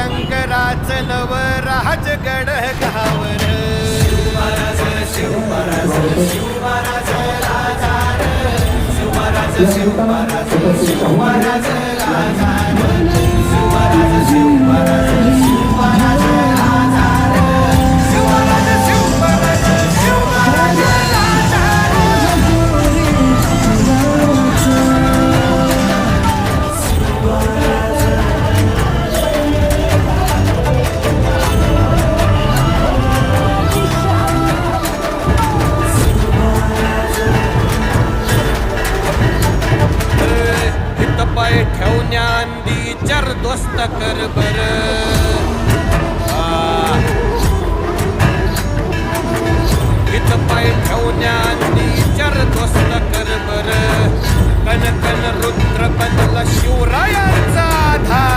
शंकराच नव राजगड गावर शिवमहाराज शिवमहाराज शिवमहाराज राजा शिवमहाराज शिवमहाराज शिवमहाराज राजा शिवमहाराज शिवमहाराज शिवमहाराज राजा शिवमहाराज शिवमहाराज शिवमहाराज राजा पाय ठेवण्याआधी चार दोस्त कर बर इथं पाय ठेवण्याआधी चार दोस्त कर बर कन कन रुद्र बनला शिवरायांचा आधार